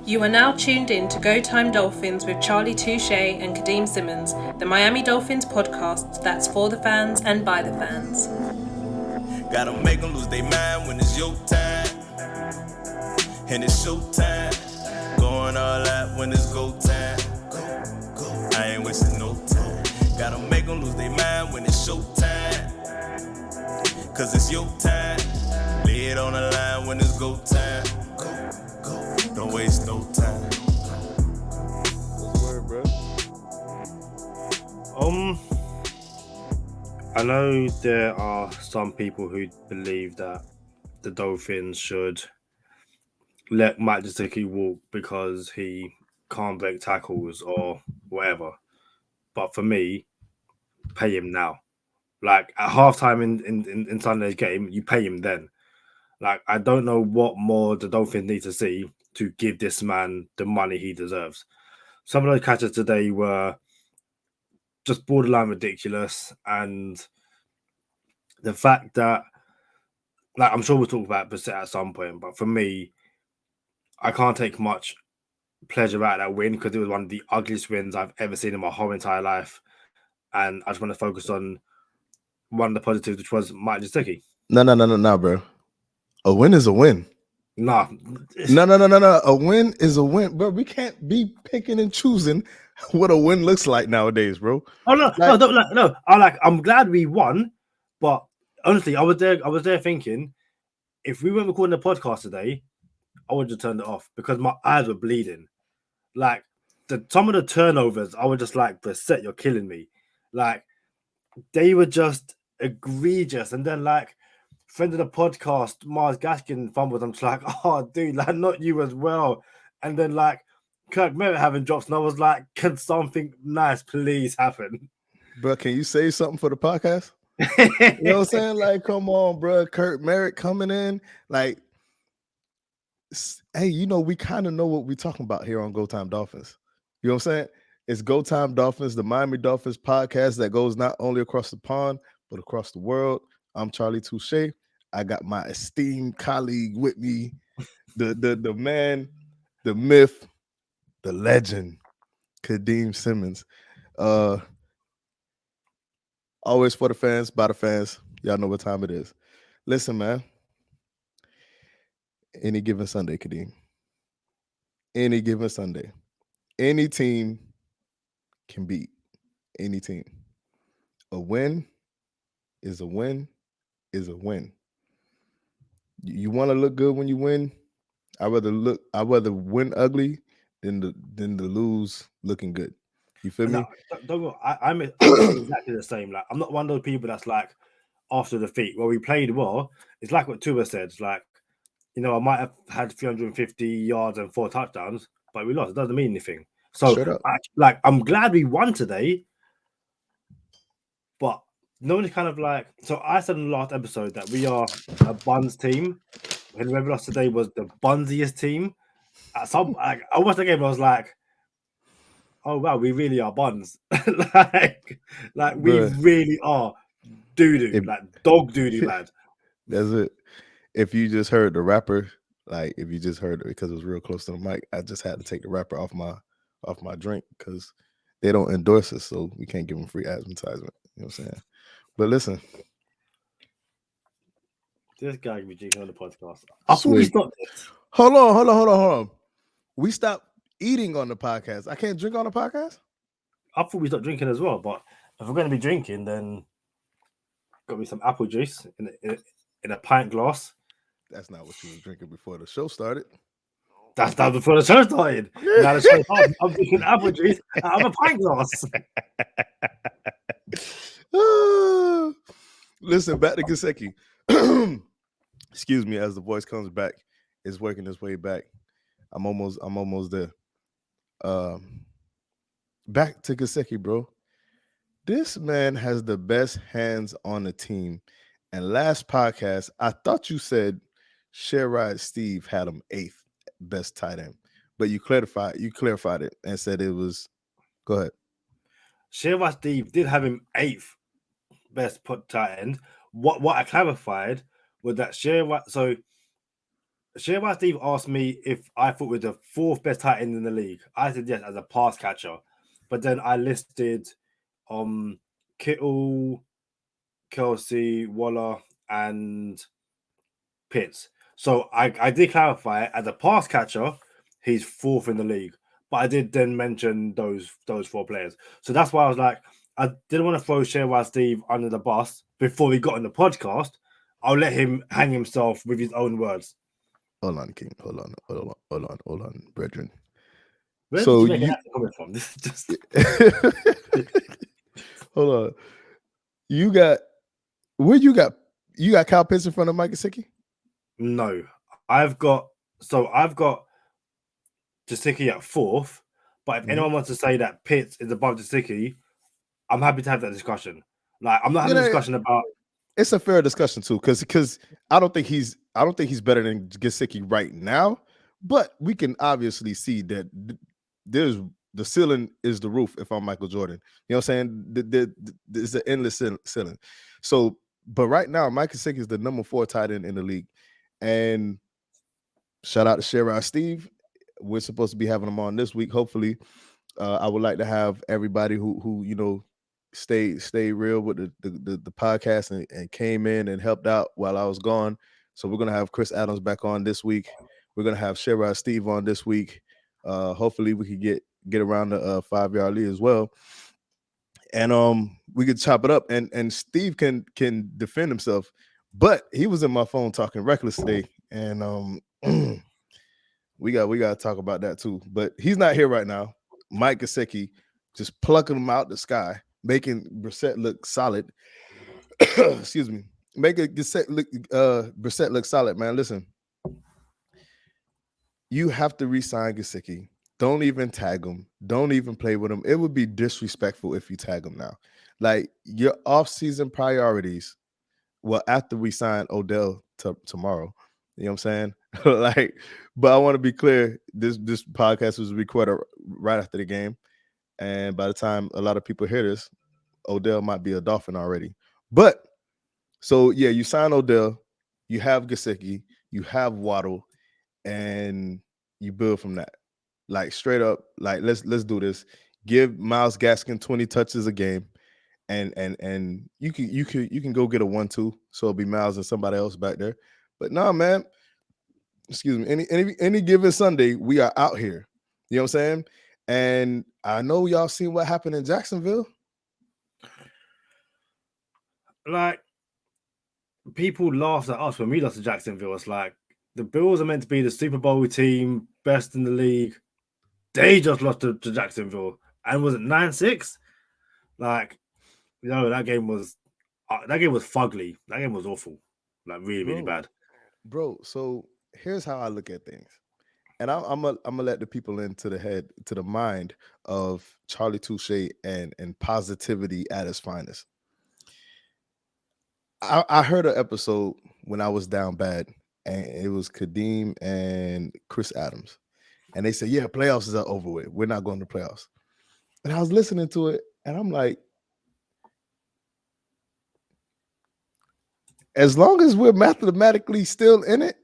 You are now tuned in to Go Time Dolphins with Charlie Touche and Kadeem Simmons, the Miami Dolphins podcast that's for the fans and by the fans. Gotta make them lose their mind when it's your time. And it's show time. Going all out when it's go time. Go. I ain't wasting no time. Gotta make them lose their mind when it's show time. Cause it's your time. Lay it on the line when it's go time. Go. Don't waste no time. What's the word, bro? I know there are some people who believe that the Dolphins should let Mike Gesicki walk because he can't break tackles or whatever. But for me, pay him now. Like at halftime in Sunday's game, you pay him then. Like I don't know what more the Dolphins need to see to give this man the money he deserves. Some of those catches today were just borderline ridiculous, and the fact that, like, I'm sure we'll talk about Brissett at some point, but for me, I can't take much pleasure out of that win because it was one of the ugliest wins I've ever seen in my whole entire life, and I just want to focus on one of the positives, which was Mike Gesicki. No, bro. A win is a win. No. A win is a win, bro. We can't be picking and choosing what a win looks like nowadays, bro. Oh no. I'm glad we won, but honestly, I was there thinking, if we weren't recording the podcast today, I would have turned it off because my eyes were bleeding. Like some of the turnovers, I was just like, Brissett, you're killing me. Like they were just egregious, and then like friend of the podcast, Mike Gesicki fumbled. I'm just like, oh, dude, like not you as well. And then like Kirk Merritt having drops, and I was like, can something nice please happen? Bro, can you say something for the podcast? You know what I'm saying? Like, come on, bro. Kirk Merritt coming in. Like, hey, you know, we kind of know what we're talking about here on Go Time Dolphins. You know what I'm saying? It's Go Time Dolphins, the Miami Dolphins podcast that goes not only across the pond, but across the world. I'm Charlie Touche. I got my esteemed colleague with me, the man, the myth, the legend, Kadeem Simmons. Always for the fans, by the fans. Y'all know what time it is. Listen, man. Any given Sunday, Kadeem. Any given Sunday. Any team can beat any team. A win is a win is a win. You want to look good when you win. I'd rather win ugly than the lose looking good. You feel me? I'm exactly the same. Like I'm not one of those people that's like after defeat. Well, we played well. It's like what Tua said. It's like, you know, I might have had 350 yards and 4 touchdowns, but we lost. It doesn't mean anything. So I'm glad we won today. But no one's kind of like, so I said in the last episode that we are a buns team. And whoever lost today was the bunsiest team. I watched the game and I was like, oh wow, we really are buns. like we really are doo-doo, like dog doo-doo, lad. That's it. If you just heard the rapper, like if you just heard it because it was real close to the mic, I just had to take the rapper off my drink because they don't endorse us, so we can't give them free advertisement. You know what I'm saying? But listen. This guy can be drinking on the podcast. I thought we stopped this. Hold on. We stopped eating on the podcast. I can't drink on the podcast? I thought we stopped drinking as well, but if we're going to be drinking, then got me some apple juice in a pint glass. That's not what you were drinking before the show started. That's not before the show started. Now the show started, I'm drinking apple juice out of a pint glass. Listen, back to Gesicki. Excuse me, as the voice comes back, it's working its way back. I'm almost there. Back to Gesicki, bro. This man has the best hands on the team. And last podcast, I thought you said Sherrod Steve had him 8th best tight end, but you clarified it and said it was. Go ahead. Sherrod Steve did have him 8th best tight end. What I clarified was that Sherrod. So Sherman Steve asked me if I thought we're the fourth best tight end in the league. I said yes as a pass catcher, but then I listed Kittle, Kelsey, Waller, and Pitts. So I did clarify as a pass catcher, he's fourth in the league. But I did then mention those four players. So that's why I was like, I didn't want to throw Sherman Steve under the bus before we got on the podcast. I'll let him hang himself with his own words. Hold on, King. Hold on, brethren. Where So did you you make that coming from? This is just hold on. You got Kyle Pitts in front of Mike Gesicki? no. I've got Gesicki at fourth, but if anyone wants to say that Pitts is above Gesicki, I'm happy to have that discussion. Like I'm not having a discussion about. It's a fair discussion too, because I don't think he's better than Gesicki right now, but we can obviously see that there's the ceiling is the roof. If I'm Michael Jordan, you know what I'm saying? There's an endless ceiling. So, but right now, Mike Gesicki is the number 4 tight end in the league, and shout out to Sherrod Steve. We're supposed to be having him on this week. Hopefully, I would like to have everybody who stay real with the podcast and came in and helped out while I was gone. So we're gonna have Chris Adams back on this week. We're gonna have Sherrod Steve on this week. Hopefully we could get around the 5-yard lead as well. And we could chop it up and Steve can defend himself. But he was in my phone talking reckless today, and we got to talk about that too. But he's not here right now. Mike Gesicki just plucking him out the sky, making Brissett look solid. Excuse me. Making Brissett look solid, man. Listen, you have to re-sign Gesicki. Don't even tag him. Don't even play with him. It would be disrespectful if you tag him now. Like your off-season priorities. Well, after we sign Odell tomorrow, you know what I'm saying? Like, but I want to be clear. This podcast was recorded right after the game, and by the time a lot of people hear this, Odell might be a Dolphin already. But so yeah, you sign Odell, you have Gesicki, you have Waddle, and you build from that. Like straight up, like let's do this. Give Myles Gaskin 20 touches a game. And you can go get a 1-2, so it'll be Miles and somebody else back there. But no, man, excuse me. Any given Sunday, we are out here. You know what I'm saying? And I know y'all seen what happened in Jacksonville. Like people laughed at us when we lost to Jacksonville. It's like the Bills are meant to be the Super Bowl team, best in the league. They just lost to Jacksonville, and was it 9-6? Like. That game was fugly. That game was awful. Like really bad. Bro, so here's how I look at things. And I'm gonna let the people into the mind of Charlie Touche and positivity at its finest. I heard an episode when I was down bad, and it was Kadeem and Chris Adams. And they said, yeah, playoffs is over with. We're not going to playoffs. And I was listening to it, and I'm like, as long as we're mathematically still in it,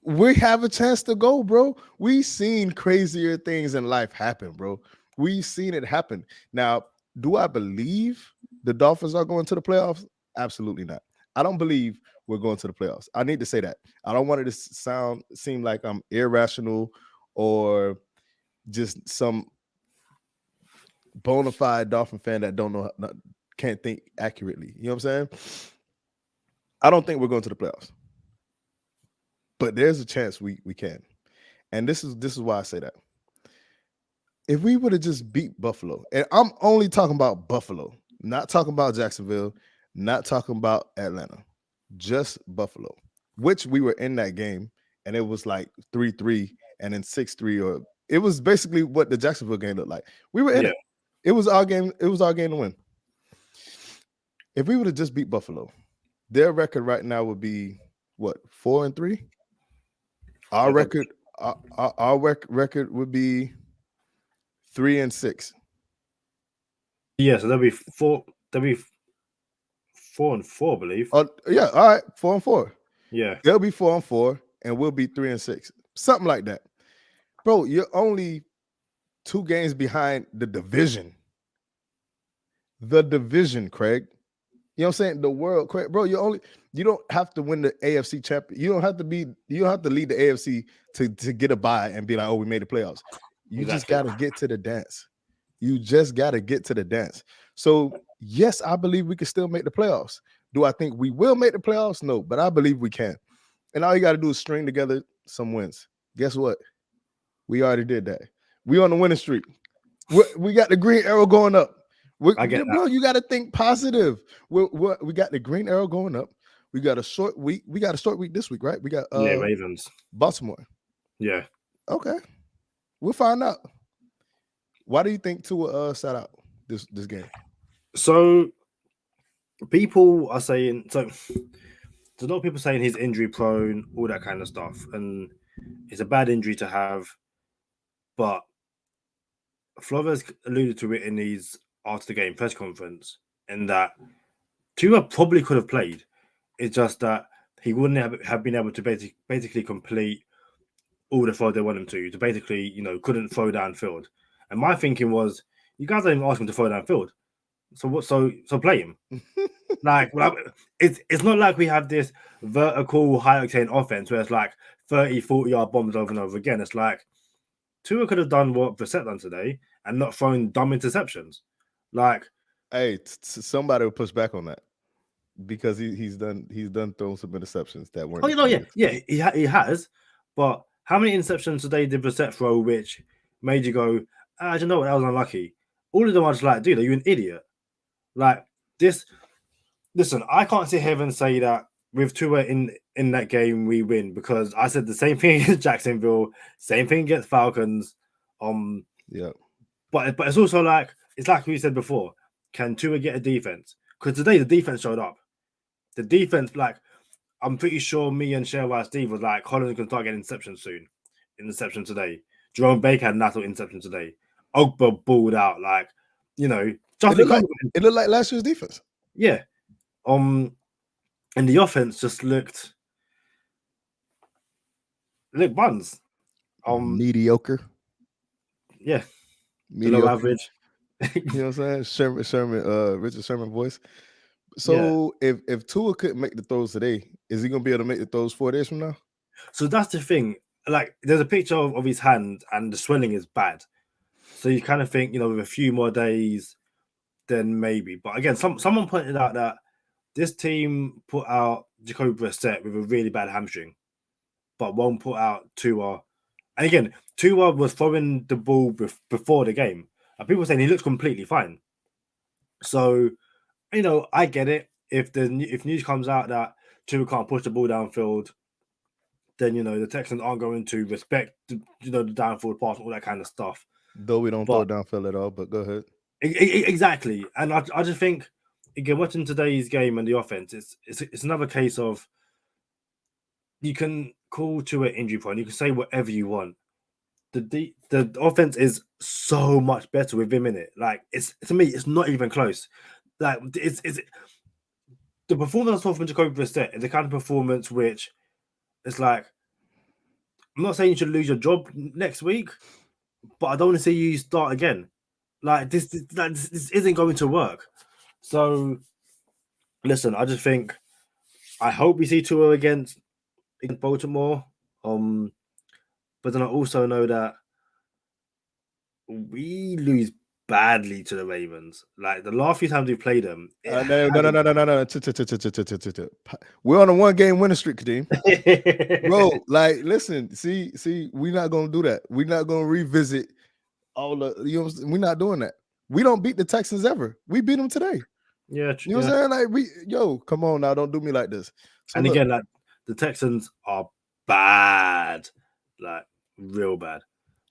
we have a chance to go, bro. We've seen crazier things in life happen, bro. We've seen it happen. Now, do I believe the Dolphins are going to the playoffs? Absolutely not. I don't believe we're going to the playoffs. I need to say that. I don't want it to seem like I'm irrational or just some bona fide Dolphin fan that can't think accurately. You know what I'm saying? I don't think we're going to the playoffs, but there's a chance we can. And this is why I say that. If we would have just beat Buffalo, and I'm only talking about Buffalo, not talking about Jacksonville, not talking about Atlanta, just Buffalo, which we were in that game, and it was like 3-3 and then 6-3, or it was basically what the Jacksonville game looked like. We were in it. It was our game. It was our game to win. If we would have just beat Buffalo, their record right now would be what, 4-3? Our record would be 3-6. Yeah, so there'll be 4. There'll be 4-4, I believe. Yeah, all right, 4-4. Yeah, they'll be 4-4, and we'll be 3-6, something like that. Bro, you're only 2 games behind the division. The division, Craig. You know what I'm saying? The world, Craig, bro. You don't have to win the AFC champion. You don't have to lead the AFC to get a bye and be like, oh, we made the playoffs. You just got to get to the dance. You just got to get to the dance. So, yes, I believe we can still make the playoffs. Do I think we will make the playoffs? No, but I believe we can. And all you got to do is string together some wins. Guess what? We already did that. We on the winning streak. We got the green arrow going up. I get that. Bro, you got to think positive. We got the green arrow going up. We got a short week. We got a short week this week, right? We got Ravens. Baltimore. Yeah. Okay. We'll find out. Why do you think Tua sat out this game? So people are saying there's a lot of people saying he's injury prone, all that kind of stuff, and it's a bad injury to have. But Flores alluded to it in his after the game press conference, in that Tua probably could have played. It's just that he wouldn't have been able to basically complete all the throws they want him to basically, couldn't throw downfield. And my thinking was, you guys don't even ask him to throw downfield. So what? So play him. It's not like we have this vertical high octane offense where it's like 30, 40-yard bombs over and over again. It's like Tua could have done what Brissett done today and not thrown dumb interceptions. Like, hey, somebody will push back on that because he's done throwing some interceptions that weren't. Oh, he has. But how many interceptions today did Brissett throw which made you go, I don't know what, that was unlucky? All of them are just like, dude, are you an idiot? Like this. Listen, I can't sit here and say that with Tua in that game we win, because I said the same thing against Jacksonville, same thing against Falcons. Yeah. But it's also like we said before, can Tua get a defense? Because today the defense showed up. The defense, like, I'm pretty sure me and Sherrod Steve was like, Holland can start getting interceptions soon. Interception today. Jerome Baker had a natural interception today. Ogba balled out, like, just it looked like last year's defense. Yeah. And the offense just looked buns. Mediocre. Yeah. Mediocre. Below average. You know what I'm saying? Richard Sherman voice. So if Tua couldn't make the throws today, is he gonna be able to make the throws 4 days from now? So that's the thing. Like, there's a picture of his hand and the swelling is bad. So you kind of think, with a few more days, then maybe. But again, someone pointed out that this team put out Jacoby Brissett with a really bad hamstring, but won't put out Tua. And again, Tua was throwing the ball before the game. And people are saying he looks completely fine. So, I get it. If news comes out that Tua can't push the ball downfield, then, the Texans aren't going to respect, the downfield pass, all that kind of stuff. Though we don't throw it downfield at all, but go ahead. Exactly. And I just think, again, watching today's game and the offense, it's another case of, you can call Tua injury prone, you can say whatever you want. The offense is so much better with him in it. Like, to me, it's not even close. Like, it's the performance from Jacoby Brissett is the kind of performance which it's like, I'm not saying you should lose your job next week, but I don't want to see you start again. Like, this isn't going to work. So, listen, I just think, I hope we see Tua against Baltimore. But then I also know that we lose badly to the Ravens. Like, the last few times we played them. No. We're on a 1-game winning streak, Kadeem. Bro, like, listen, see, we're not gonna do that. We're not gonna revisit all the. We're not doing that. We don't beat the Texans ever. We beat them today. Yeah, you know what I'm saying? Like, come on now, don't do me like this. So and again, like, the Texans are bad, like, real bad.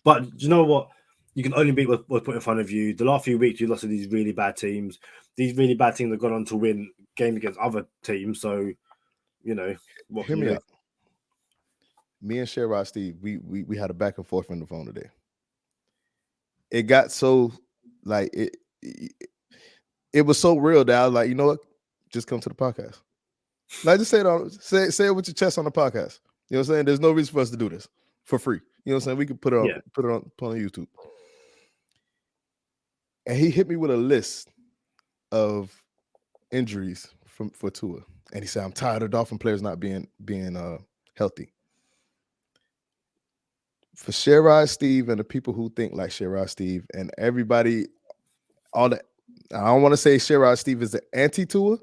But you know what? You can only beat what's put in front of you. The last few weeks, you lost to these really bad teams. These really bad teams have gone on to win games against other teams. So, what hear me out. Me and Sherrod Steve, we had a back and forth on the phone today. It got so, like, it was so real that I was like, you know what? Just come to the podcast. Like, just say it with your chest on the podcast. You know what I'm saying? There's no reason for us to do this for free. You know what I'm saying? We could put it Yeah. on YouTube. And he hit me with a list of injuries for Tua. And he said, I'm tired of Dolphin players not being healthy. For Sherrod Steve and the people who think like Sherrod Steve and everybody, all that, I don't want to say Sherrod Steve is the anti-Tua.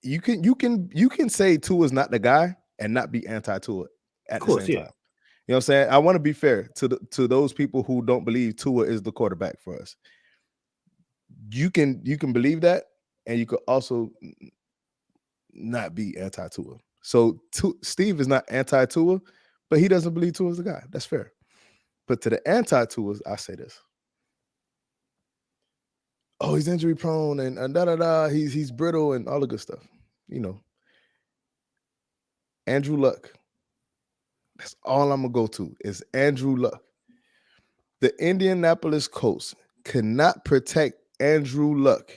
You can say Tua's not the guy and not be anti-Tua at the same time. You know what I'm saying? I want to be fair to those people who don't believe Tua is the quarterback for us. You can believe that, and you could also not be anti-Tua. So Steve is not anti-Tua, but he doesn't believe Tua is the guy. That's fair. But to the anti-Tuas, I say this. Oh, he's injury prone and da-da-da. He's brittle and all the good stuff. You know. Andrew Luck. That's all I'm going to go to is Andrew Luck. The Indianapolis Colts could not protect Andrew Luck.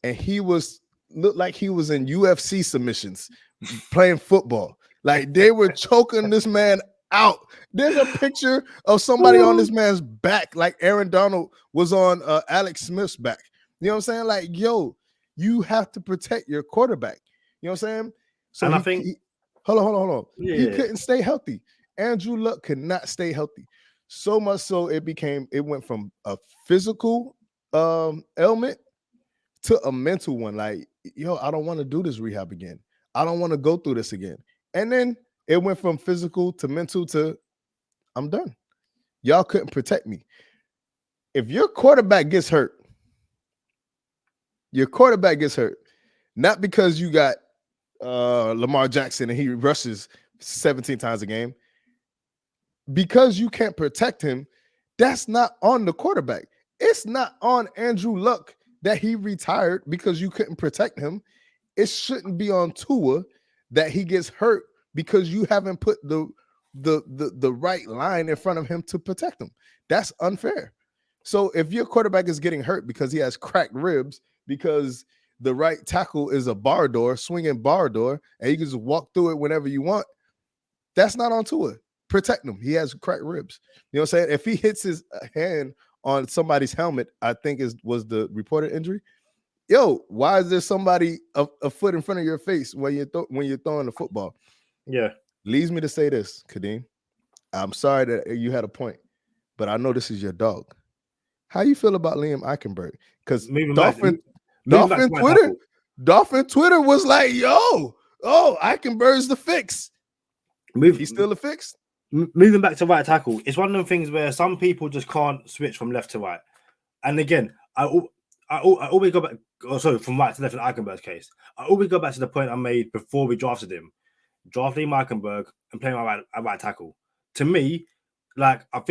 And he looked like he was in UFC submissions playing football. Like they were choking this man out. There's a picture of somebody on this man's back, like Aaron Donald was on Alex Smith's back. You know what I'm saying? Like, yo, you have to protect your quarterback. You know what I'm saying? So and I think hold on. Yeah. He couldn't stay healthy. Andrew Luck could not stay healthy. So much so it went from a physical ailment to a mental one. Like, yo, I don't want to do this rehab again. I don't want to go through this again. And then it went from physical to mental to I'm done. Y'all couldn't protect me. If your quarterback gets hurt, not because you got Lamar Jackson and he rushes 17 times a game, because you can't protect him, that's not on the quarterback. It's not on Andrew Luck that he retired because you couldn't protect him. It shouldn't be on Tua that he gets hurt because you haven't put the right line in front of him to protect him. That's unfair. So if your quarterback is getting hurt because he has cracked ribs, because the right tackle is a swinging bar door, and you can just walk through it whenever you want, that's not on Tua. Protect him. He has cracked ribs. You know what I'm saying? If he hits his hand on somebody's helmet, I think was the reported injury. Yo, why is there somebody a foot in front of your face when you're throwing the football? Yeah. Leads me to say this, Kadeem. I'm sorry that you had a point, but I know this is your dog. How you feel about Liam Eichenberg? Because Dolphin Twitter was like, yo, Eichenberg's the fix. He's still a fix. Moving back to right tackle, it's one of them things where some people just can't switch from left to right. And again, I always go back. From right to left in Eichenberg's case, I always go back to the point I made before we drafted him. Drafting Eichenberg and playing at right tackle. To me, like I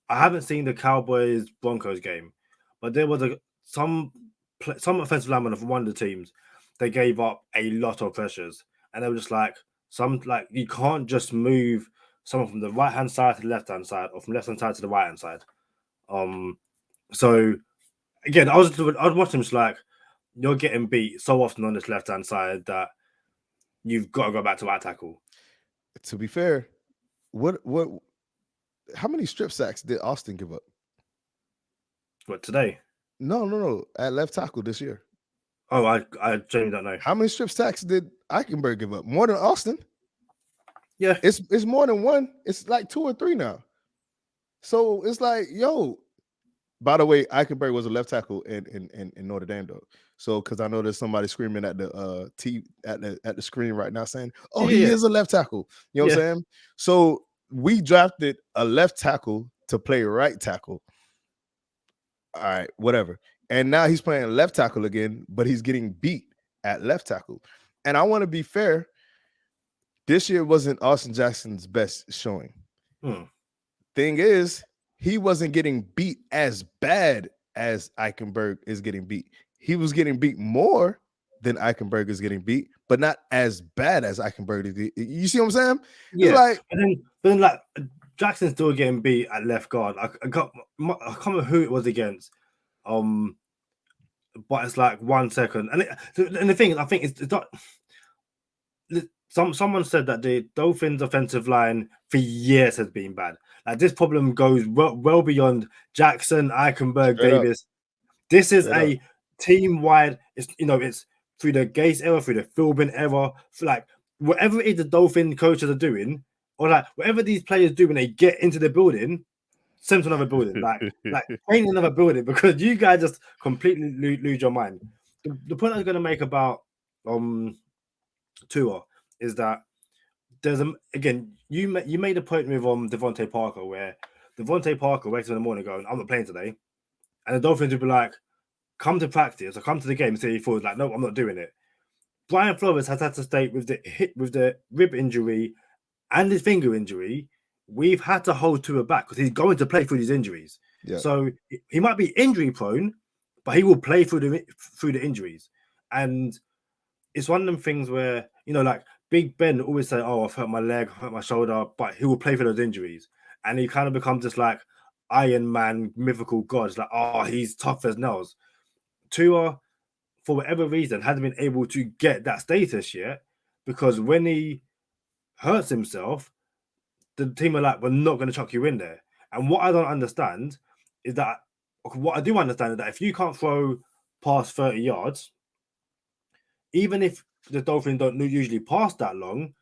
haven't seen the Cowboys Broncos game, but there was some offensive linemen from one of the teams. They gave up a lot of pressures, and they were just like you can't just move someone from the right hand side to the left hand side, or from left hand side to the right hand side. So again, I was watching just like you're getting beat so often on this left hand side that you've got to go back to right tackle. To be fair, how many strip sacks did Austin give up? What, today? No. At left tackle this year. Oh, I genuinely don't know. How many strip sacks did Eichenberg give up? More than Austin? Yeah. It's more than one. It's like 2 or 3 now. So it's like, yo. By the way, Eichenberg was a left tackle in Notre Dame, though. So, because I know there's somebody screaming at the at the screen right now saying, "Oh, he is a left tackle." You know what I'm saying? So we drafted a left tackle to play right tackle. All right, whatever. And now he's playing left tackle again, but he's getting beat at left tackle. And I want to be fair. This year wasn't Austin Jackson's best showing. Thing is, he wasn't getting beat as bad as Eichenberg is getting beat. He was getting beat more than Eichenberg is getting beat, but not as bad as Eichenberg is. You see what I'm saying? Yeah. It's like, but then like Jackson's still getting beat at left guard. I can't remember who it was against. But it's like 1 second, and the thing is, I think it's not. someone said that the Dolphins' offensive line for years has been bad. Like this problem goes well beyond Jackson, Eichenberg, Straight up. Davis. This is Straight up. a team-wide. It's through the Gase era, through the Philbin era, like whatever it is the Dolphin coaches are doing, or like whatever these players do when they get into the building, send to another building, like train another building, because you guys just completely lose your mind. The point I was going to make about Tua is that there's again you made a point with Devontae Parker where Devontae Parker wakes up in the morning going, I'm not playing today, and the Dolphins would be like, come to practice or come to the game and say he falls like, no, I'm not doing it. Brian Flores has had to stay with the rib injury and his finger injury. We've had to hold Tua back because he's going to play through these injuries. Yeah. So he might be injury prone, but he will play through the injuries. And it's one of them things where, like Big Ben always say, oh, I've hurt my leg, hurt my shoulder, but he will play for those injuries. And he kind of becomes this like Iron Man, mythical god. It's like, oh, he's tough as nails. Tua, for whatever reason, hasn't been able to get that status yet, because when he hurts himself, the team are like, we're not going to chuck you in there. And what I don't understand is that, what I do understand is that if you can't throw past 30 yards, even if the Dolphins don't usually pass that long,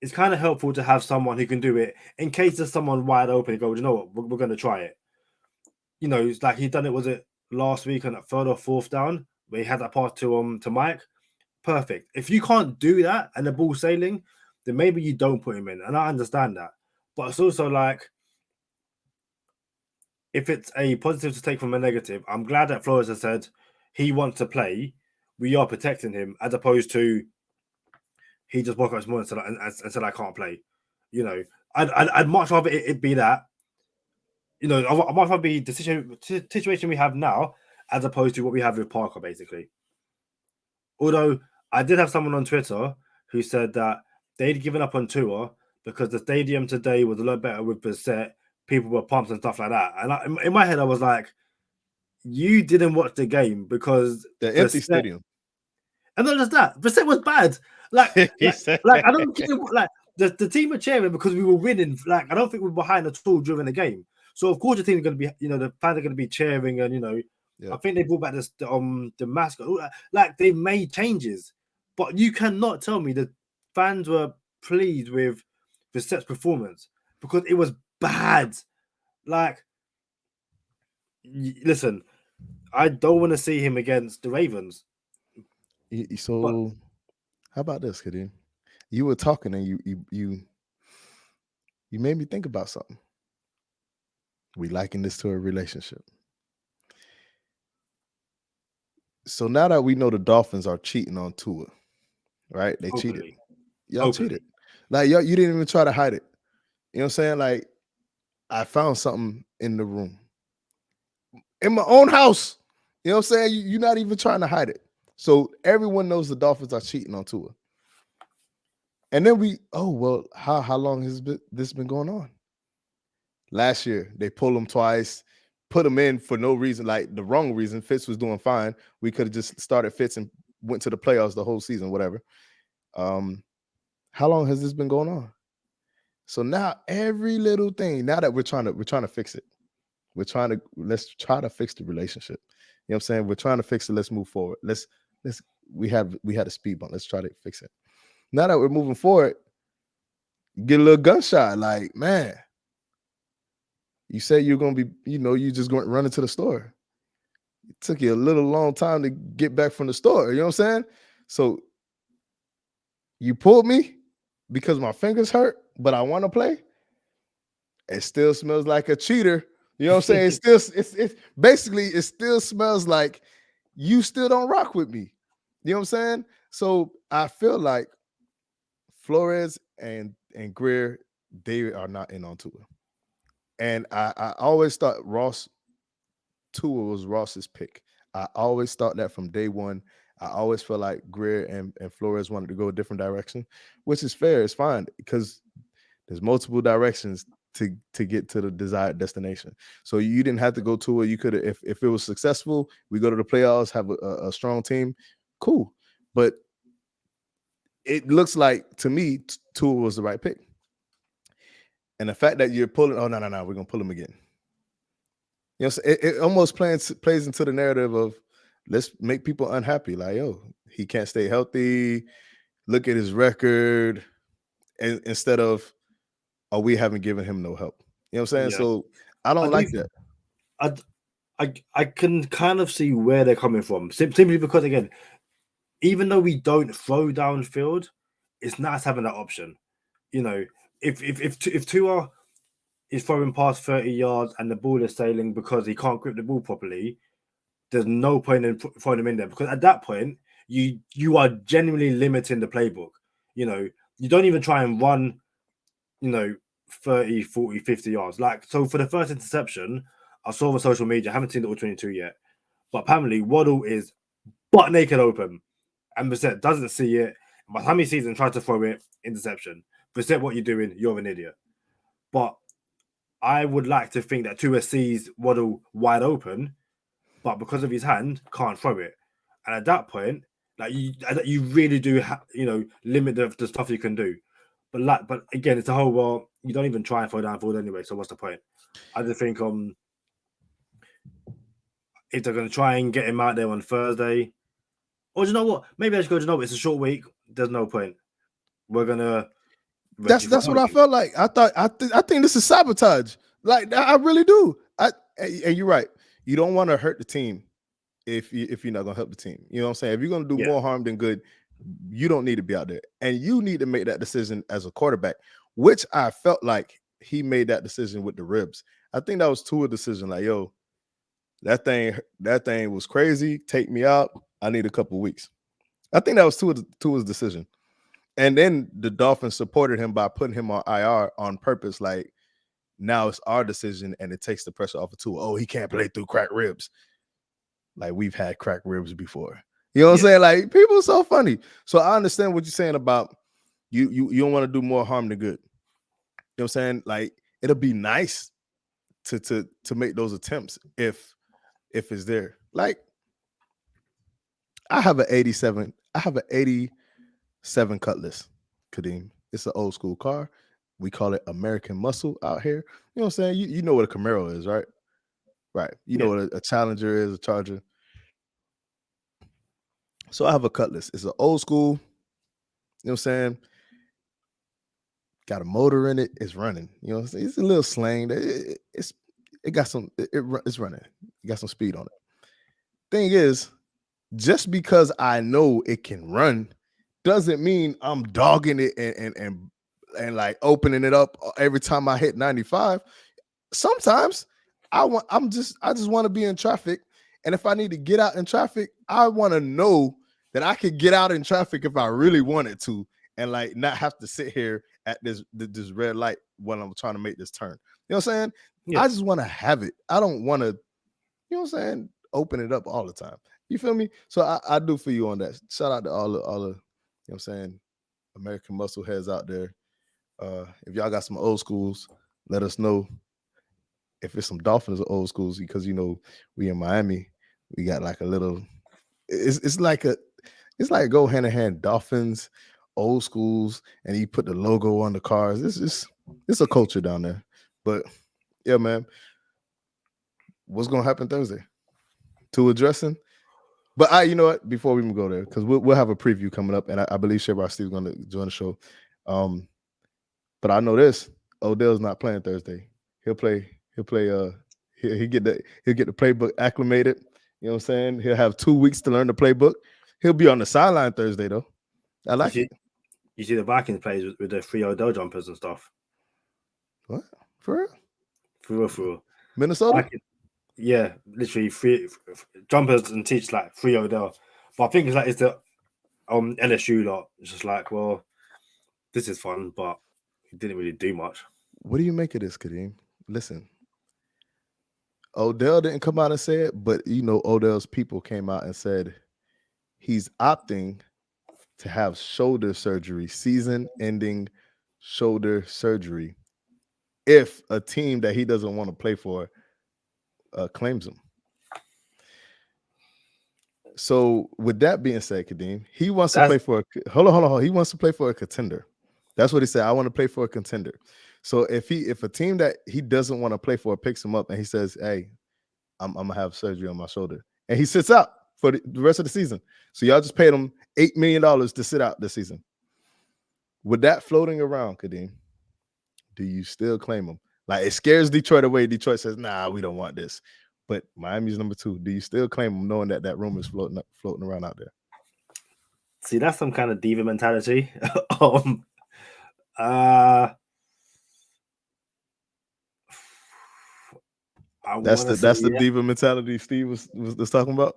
it's kind of helpful to have someone who can do it in case there's someone wide open and go, you know what, we're going to try it. It's like he done it, was it last week on that third or fourth down where he had that pass to Mike? Perfect. If you can't do that and the ball's sailing, then maybe you don't put him in. And I understand that. But it's also like, if it's a positive to take from a negative, I'm glad that Flores has said he wants to play. We are protecting him, as opposed to he just woke up this morning and said I can't play. I'd much rather it be that. I'd much rather be the situation we have now as opposed to what we have with Parker, basically. Although I did have someone on Twitter who said that they'd given up on Tua because the stadium today was a lot better with Brissett. People were pumped and stuff like that. And in my head, I was like, you didn't watch the game because the empty stadium. And not just that, Brissett was bad. Like I don't care. Like the team are cheering because we were winning. Like I don't think we're behind at all during the game. So of course the team is going to be, the fans are going to be cheering, and I think they brought back the mascot. Like they made changes, but you cannot tell me that fans were pleased with Brissett's performance because it was bad. Like, listen, I don't want to see him against the Ravens. So, how about this, Kadeem? You were talking and you made me think about something. We liken this to a relationship. So now that we know the Dolphins are cheating on Tua, right? They cheated. Y'all cheated. Like you didn't even try to hide it. You know what I'm saying? Like, I found something in the room. In my own house. You know what I'm saying? You're not even trying to hide it. So everyone knows the Dolphins are cheating on Tua. And then how long has this been going on? Last year, they pulled him twice, put him in for no reason, like the wrong reason. Fitz was doing fine. We could have just started Fitz and went to the playoffs the whole season, whatever. How long has this been going on? So now every little thing, now that we're trying to fix it. Let's try to fix the relationship. You know what I'm saying? We're trying to fix it. Let's move forward. We had a speed bump. Let's try to fix it. Now that we're moving forward, get a little gunshot. Like, man, you said you're gonna be, you just going to run into the store. It took you a little long time to get back from the store. You know what I'm saying? So you pulled me because my fingers hurt, but I want to play. It still smells like a cheater. You know what I'm saying? It still smells like you still don't rock with me. You know what I'm saying? So I feel like Flores and Greer, they are not in on Tua. And I always thought Tua was Ross's pick. I always thought that from day one. I always felt like Greer and Flores wanted to go a different direction, which is fair. It's fine because there's multiple directions to get to the desired destination. So you didn't have to go Tua. You could have, if it was successful, we go to the playoffs, have a strong team, cool. But it looks like to me Tua was the right pick. And the fact that you're pulling, no, we're gonna pull him again. You know, so it almost plays into the narrative of let's make people unhappy. Like, yo, he can't stay healthy. Look at his record, and instead of, oh, we haven't given him no help. You know what I'm saying? Yeah. So I don't like that. I can kind of see where they're coming from, simply because, again, even though we don't throw downfield, it's nice having that option. You know, if Tua is throwing past 30 yards and the ball is sailing because he can't grip the ball properly, there's no point in throwing him in there, because at that point you are genuinely limiting the playbook. You know, you don't even try and run, 30, 40, 50 yards. Like, so for the first interception, I saw on social media, I haven't seen the all-22 yet, but apparently Waddle is butt naked open, and Brissett doesn't see it. By the time he sees it and tries to throw it, interception. Brissett, what you're doing, you're an idiot. But I would like to think that Tua sees Waddle wide open, but because of his hand, can't throw it. And at that point, like, you really do limit the stuff you can do. But again, it's a whole, well, you don't even try and throw downfield anyway, so what's the point? I just think if they're going to try and get him out there on Thursday, or do you know what? Maybe I should go, it's a short week. There's no point. We're going to... That's what I felt like. I think this is sabotage. Like, I really do. And you're right. You don't want to hurt the team if you're not going to help the team. You know what I'm saying? If you're going to do more harm than good, you don't need to be out there. And you need to make that decision as a quarterback, which I felt like he made that decision with the ribs. I think that was Tua's decision. Like, yo, that thing was crazy. Take me out. I need a couple weeks. I think that was Tua's decision. And then the Dolphins supported him by putting him on IR on purpose. Like, now it's our decision, and it takes the pressure off of Tua. Oh, he can't play through cracked ribs. Like, we've had cracked ribs before. You know what I'm saying? Like, people are so funny. So I understand what you're saying about you don't want to do more harm than good. You know what I'm saying? Like, it'll be nice to make those attempts if it's there. Like, I have an 87 Cutlass, Kadeem. It's an old school car. We call it American Muscle out here. You know what I'm saying? You know what a Camaro is, right? Right. You know what a Challenger is, a Charger. So I have a Cutlass. It's an old school, you know what I'm saying? Got a motor in it. It's running. You know what I'm saying? It's a little slang. It's running. It got some speed on it. Thing is, just because I know it can run doesn't mean I'm dogging it and like opening it up every time I hit 95. Sometimes I just want to be in traffic, and if I need to get out in traffic, I want to know that I could get out in traffic if I really wanted to, and like not have to sit here at this red light when I'm trying to make this turn. You know what I'm saying? Yeah. I just want to have it. I don't want to, you know what I'm saying, open it up all the time. You feel me? So I do for you on that. Shout out to all the, you know what I'm saying, American muscle heads out there. If y'all got some old schools, let us know. If it's some Dolphins or old schools, because we in Miami, we got like a little. It's like go hand in hand. Dolphins, old schools, and you put the logo on the cars. It's a culture down there. But yeah, man, what's gonna happen Thursday? To addressing. But you know what? Before we even go there, because we'll have a preview coming up, and I believe Shebra Steve's going to join the show. But I know this: Odell's not playing Thursday. He'll play. He'll get the playbook acclimated. You know what I'm saying? He'll have 2 weeks to learn the playbook. He'll be on the sideline Thursday though. I like it. You see the Vikings plays with the free Odell jumpers and stuff. What? For real? For real. Minnesota? Yeah, literally free jumpers and teach like free Odell. But I think it's the LSU lot. It's just like, well, this is fun, but it didn't really do much. What do you make of this, Kadeem? Listen, Odell didn't come out and say it, but Odell's people came out and said he's opting to have shoulder surgery, season-ending shoulder surgery, if a team that he doesn't want to play for claims him. So with that being said, Kadeem, he wants to play for hold on. He wants to play for a contender. That's what he said. I want to play for a contender. So if a team that he doesn't want to play for picks him up and he says, "Hey, I'm gonna have surgery on my shoulder," and he sits out for the rest of the season. So y'all just paid him $8 million to sit out this season. With that floating around, Kadeem, do you still claim him? Like, it scares Detroit away. Detroit says, "Nah, we don't want this." But Miami's number 2. Do you still claim him, knowing that rumor is floating around out there? See, that's some kind of diva mentality. That's the diva mentality Steve was talking about.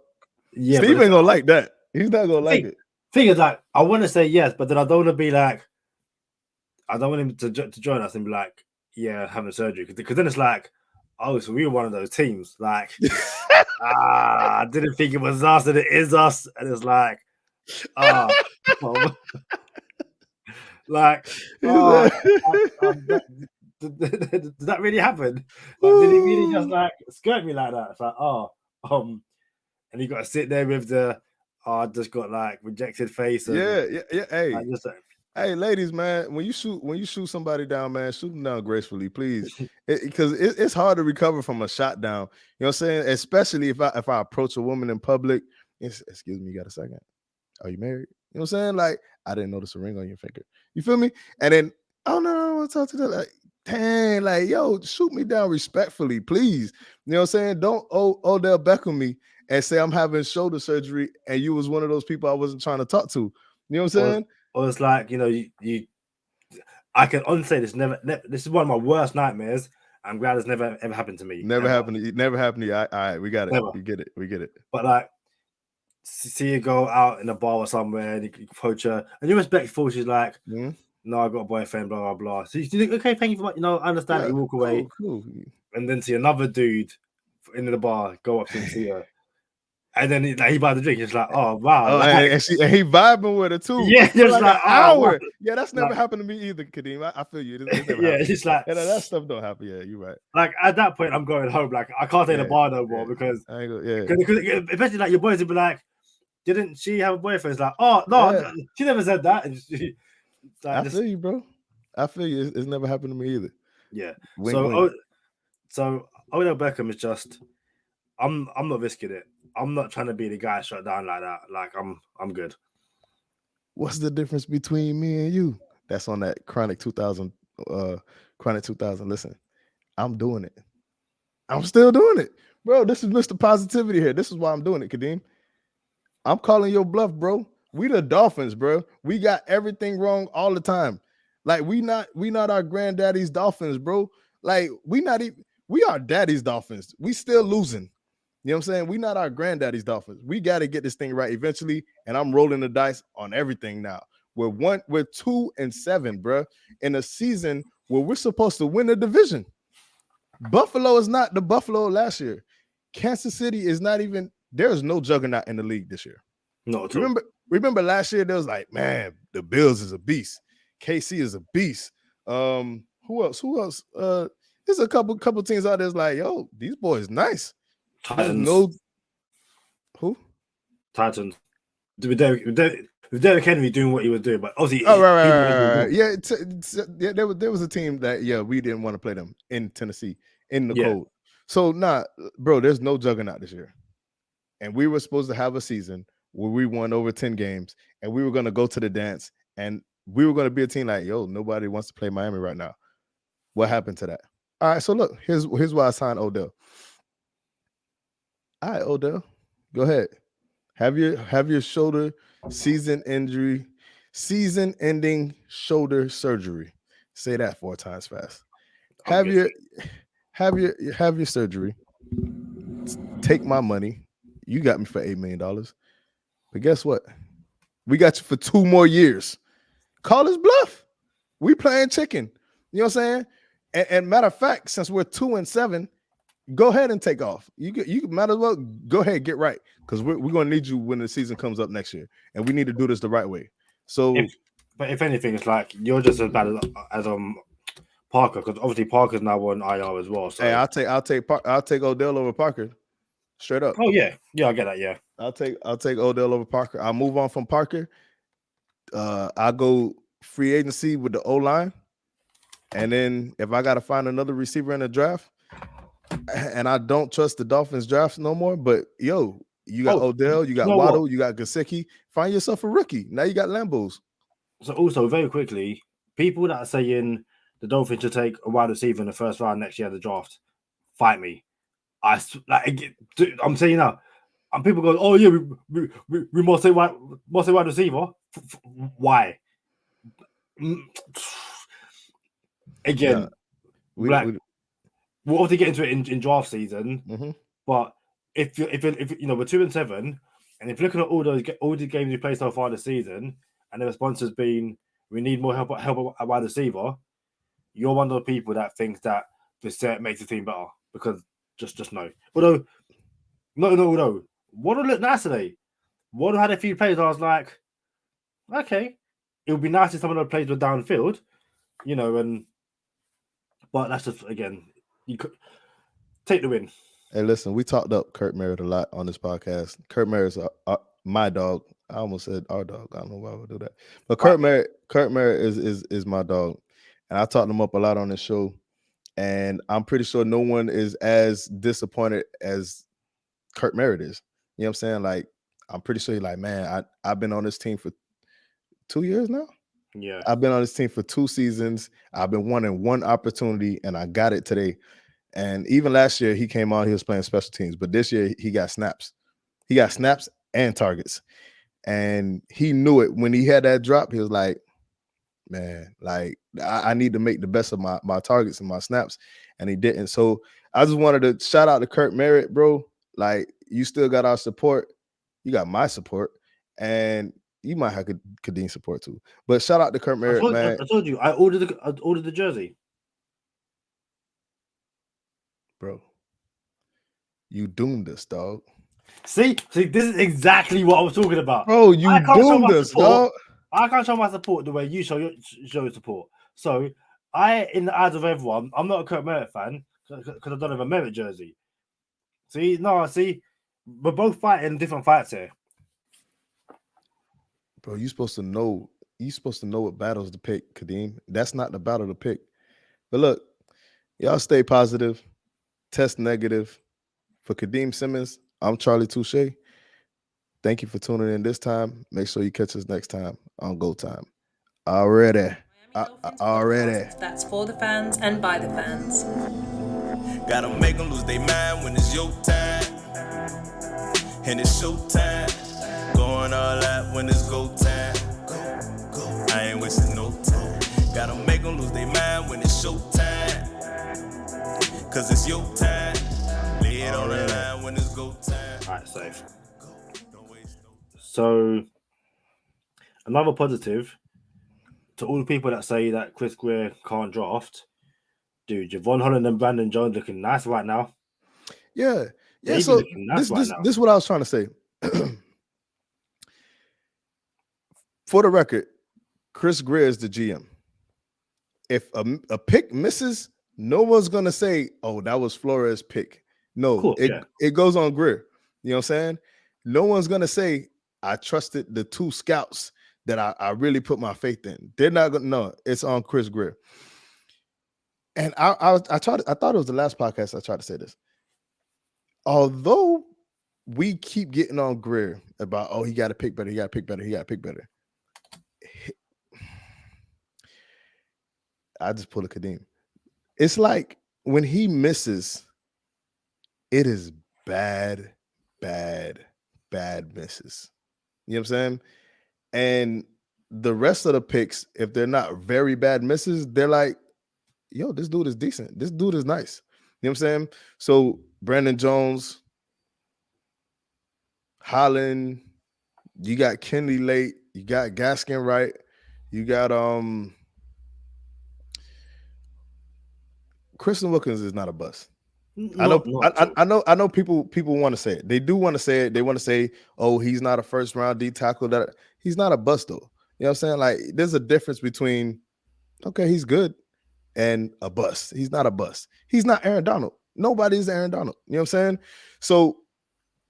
Yeah, Steve ain't gonna like that. He's not gonna like it. Thing is, like, I want to say yes, but then I don't want to be like, I don't want him to join us and be like, yeah, having surgery, because then it's like, oh, so we were one of those teams. Like, I didn't think it was us, and it is us, and it's like, like, did that really happen? Like, did he really just like skirt me like that? It's like, and you got to sit there with the, I just got like rejected face. And, yeah. Hey, ladies, man, when you shoot somebody down, man, shoot them down gracefully, please, because it's hard to recover from a shot down. You know what I'm saying? Especially if I approach a woman in public. Excuse me, you got a second? Are you married? You know what I'm saying? Like, I didn't notice a ring on your finger. You feel me? And then, oh no, I want to talk to that. Like, dang, like, yo, shoot me down respectfully, please. You know what I'm saying? Don't Odell Beckham me and say I'm having shoulder surgery and you was one of those people I wasn't trying to talk to. You know what I'm saying? Or it's like, you know, you I can honestly say this this is one of my worst nightmares. I'm glad it's never ever happened to me. Never happened to you. All right, we got it. Never. We get it. But like, see you go out in a bar or somewhere and you approach her and you're respectful. She's like, no, I got a boyfriend, blah blah blah. So you think, okay, thank you for I understand. You walk away, cool. And then see another dude in the bar, go up to him, see her. And then he buys the drink. It's like, oh wow, and he vibing with her too. Yeah, just like an hour. Yeah, that's never happened to me either, Kadeem. I feel you. It's like that stuff don't happen. Yeah, you're right. Like at that point, I'm going home. Like I can't stay in the bar no more because especially like your boys would be like, didn't she have a boyfriend? It's like, oh no, she never said that. And I feel you, bro. I feel you. It's never happened to me either. Yeah. So Odell Beckham is just. I'm not risking it. I'm not trying to be the guy shut down like that. Like I'm good. What's the difference between me and you? That's on that Chronic 2000. Chronic 2000. Listen, I'm doing it. I'm still doing it, bro. This is Mr. Positivity here. This is why I'm doing it, Kadeem. I'm calling your bluff, bro. We the Dolphins, bro. We got everything wrong all the time. Like we not our granddaddy's Dolphins, bro. Like we are daddy's Dolphins. We still losing. You know what I'm saying? We not our granddaddy's Dolphins. We got to get this thing right eventually. And I'm rolling the dice on everything now. We're 2-7, bro, in a season where we're supposed to win the division. Buffalo is not the Buffalo last year. Kansas City is not even. There's no juggernaut in the league this year. No, remember last year there was like, man, the Bills is a beast. KC is a beast. Who else? There's a couple teams out there's like, yo, these boys nice. Titans. Who? Titans. With Derrick Henry doing what he was doing, but obviously, right. Yeah, there was a team that we didn't want to play them in Tennessee in the cold. So bro, there's no juggernaut this year, and we were supposed to have a season where we won over 10 games, and we were going to go to the dance, and we were going to be a team like, yo, nobody wants to play Miami right now. What happened to that? All right, so look, here's why I signed Odell. All right, Odell, go ahead. Have your shoulder season-ending shoulder surgery. Say that 4 times fast. Have your surgery. Take my money. You got me for $8 million. But guess what? We got you for 2 more years. Call us bluff. We playing chicken. You know what I'm saying? And matter of fact, since we're 2-7. Go ahead and take off. You might as well go ahead, get right, because we're going to need you when the season comes up next year, and we need to do this the right way. So, if anything, it's like you're just as bad as Parker, because obviously Parker's now on IR as well. So hey, I'll take Odell over Parker, straight up. Oh yeah, I get that. Yeah, I'll take Odell over Parker. I'll move on from Parker. I'll go free agency with the O-line. And then if I got to find another receiver in the draft, and I don't trust the Dolphins draft no more, but you got Odell, you got Waddle, you got Gesicki. Find yourself a rookie. Now you got Lambos. So also, very quickly, people that are saying the Dolphins should take a wide receiver in the first round next year of the draft, fight me. I'm saying now, and people go, "Oh yeah, we must say wide receiver." Why? Again, we'll obviously get into it in draft season, but if we're 2-7, and if you're looking at all the games we played so far this season, and the response has been we need more help at wide receiver, you're one of the people that thinks that the set makes the team better because just no. Although, no. Waddle looked nice today. Waddle had a few plays. I was like, okay, it would be nice if some of the plays were downfield, but that's just, again, you could take the win. Hey, listen, we talked up Kurt Merritt a lot on this podcast. Kurt Merritt's my dog. I almost said our dog. I don't know why I would do that. But Kurt Merritt is my dog. And I talked him up a lot on this show. And I'm pretty sure no one is as disappointed as Kurt Merritt is. You know what I'm saying? Like, I'm pretty sure he's like, man, I've been on this team for 2 years now. Yeah. I've been on this team for 2 seasons. I've been wanting one opportunity, and I got it today. And even last year, he came on, he was playing special teams. But this year, he got snaps. He got snaps and targets. And he knew it. When he had that drop, he was like, man, like, I need to make the best of my targets and my snaps. And he didn't. So I just wanted to shout out to Kurt Merritt, bro. Like, you still got our support. You got my support. And you might have Kadeem support too. But shout out to Kurt Merritt, man. I told you, I ordered the jersey. Bro, you doomed us, dog. See, this is exactly what I was talking about. Bro, you doomed us, dog. I can't show my support the way you show your support. So in the eyes of everyone, I'm not a Kurt Merritt fan because I don't have a Merritt jersey. See, we're both fighting different fights here. Bro, you're supposed to know what battles to pick, Kadeem. That's not the battle to pick. But look, y'all stay positive, test negative. For Kadeem Simmons, I'm Charlie Touche. Thank you for tuning in this time. Make sure you catch us next time on Go Time. Already. That's for the fans and by the fans. Gotta make them lose their mind when it's your time. And it's showtime. Going all out when it's go time. I ain't wasting no time. Gotta make them lose their mind when it's showtime. Cause it's your time. Lay it on the line when it's go time. Alright, safe. So, another positive to all the people that say that Chris Greer can't draft. Dude, Jevon, Holland and Brandon Jones looking nice right now. Yeah. So this is what I was trying to say. For the record, Chris Greer is the GM. If a pick misses, no one's gonna say, "Oh, that was Flores' pick." No, it goes on Greer. You know what I'm saying? No one's gonna say, "I trusted the 2 scouts that I really put my faith in." They're not gonna. No, it's on Chris Greer. And I thought it was the last podcast I tried to say this. Although we keep getting on Greer about, oh, he got to pick better, he got to pick better. I just pull a Kadeem. It's like when he misses, it is bad misses. You know what I'm saying? And the rest of the picks, if they're not very bad misses, they're like, yo, this dude is decent. This dude is nice. You know what I'm saying? So Brandon Jones, Holland, you got Kenley late, you got Gaskin right, you got Christian Wilkins is not a bust. I know people want to say it. They do want to say it. They want to say, oh, he's not a first round D tackle. That he's not a bust though. You know what I'm saying? Like, there's a difference between, okay, he's good, and a bust. He's not a bust. He's not Aaron Donald. Nobody's Aaron Donald. You know what I'm saying? So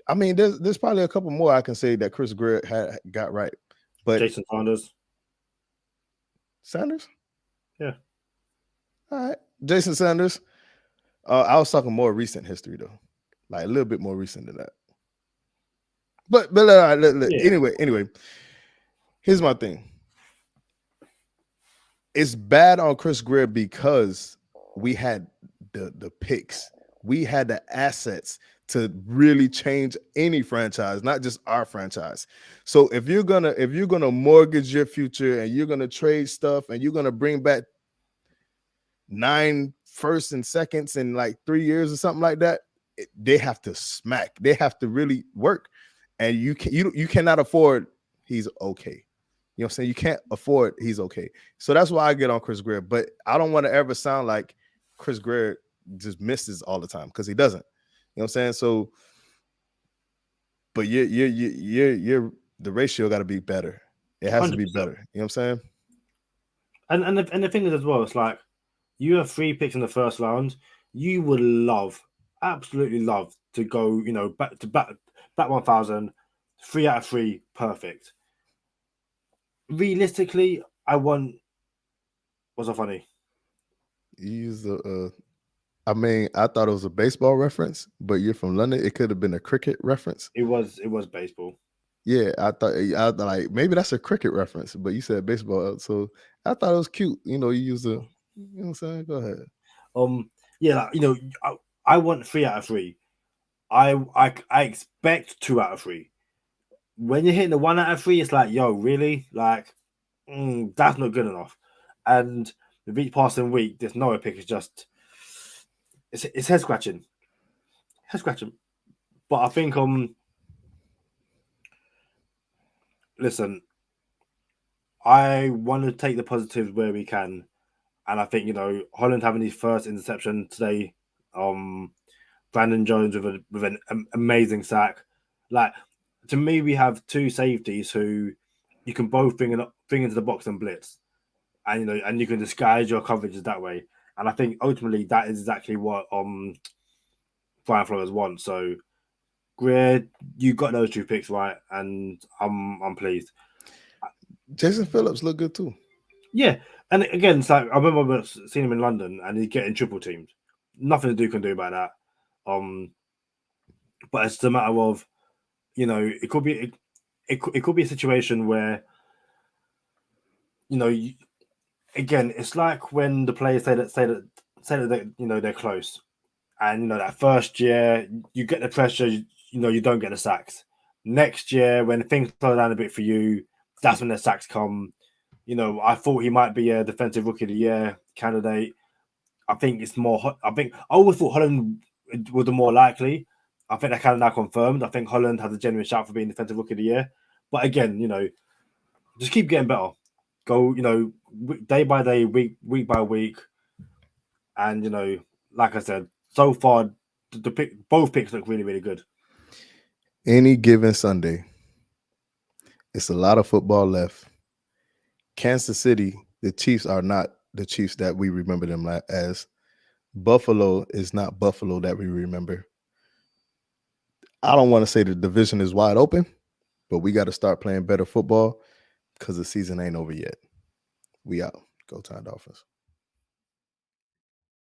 I mean, there's probably a couple more I can say that Chris Greer got right, but Jason Sanders, yeah, all right, Jason Sanders. I was talking more recent history though, like a little bit more recent than that. But yeah. anyway, here's my thing. It's bad on Chris Greer because we had the picks, we had the assets to really change any franchise, not just our franchise. So if you're gonna mortgage your future and you're gonna trade stuff and you're gonna bring back 9 firsts and seconds in like 3 years or something like that, they have to smack. They have to really work, and you cannot afford. He's okay. You know what I'm saying? You can't afford he's okay. So that's why I get on Chris Greer, but I don't want to ever sound like Chris Greer just misses all the time because he doesn't. You know what I'm saying? So, but you're the ratio got to be better. It has 100%. to be better. You know what I'm saying? And the thing is as well, it's like you have 3 picks in the first round. You would absolutely love to go, back 1,000, 3 out of 3, perfect. Realistically, I want. What's so funny? You use the. I mean, I thought it was a baseball reference, but you're from London. It could have been a cricket reference. It was baseball. Yeah, I thought like maybe that's a cricket reference, but you said baseball, so I thought it was cute. You use the. You know what I'm saying? Go ahead. Yeah, I want 3 out of 3. I expect 2 out of 3. When you're hitting the 1 out of 3, it's like, yo, really? Like, that's not good enough. And the each passing week, this Noah pick is just it's head scratching. But I think listen, I want to take the positives where we can. And I think, Holland having his first interception today, Brandon Jones with an amazing sack. Like, to me, we have 2 safeties who you can both bring into the box and blitz, and and you can disguise your coverages that way. And I think ultimately that is exactly what Brian Flores wants. So, Greer, you got those 2 picks right, and I'm pleased. Jason Phillips looked good too. Yeah, and again, it's like I remember seeing him in London, and he's getting triple teamed. Nothing to can do about that. But it's a matter of, it could be it could be a situation where, again, it's like when the players say that they're close, and that first year you get the pressure, you don't get the sacks. Next year, when things slow down a bit for you, that's when the sacks come. I thought he might be a defensive rookie of the year candidate. I think it's more. I always thought Holland was the more likely. I think that kind of now confirmed. I think Holland has a genuine shout for being defensive rookie of the year. But again, just keep getting better. Go, day by day, week by week, and like I said, so far both picks look really, really good. Any given Sunday, it's a lot of football left. Kansas City, the Chiefs are not the Chiefs that we remember them as. Buffalo is not Buffalo that we remember. I don't want to say the division is wide open, but we got to start playing better football because the season ain't over yet. We out. Go Time Dolphins.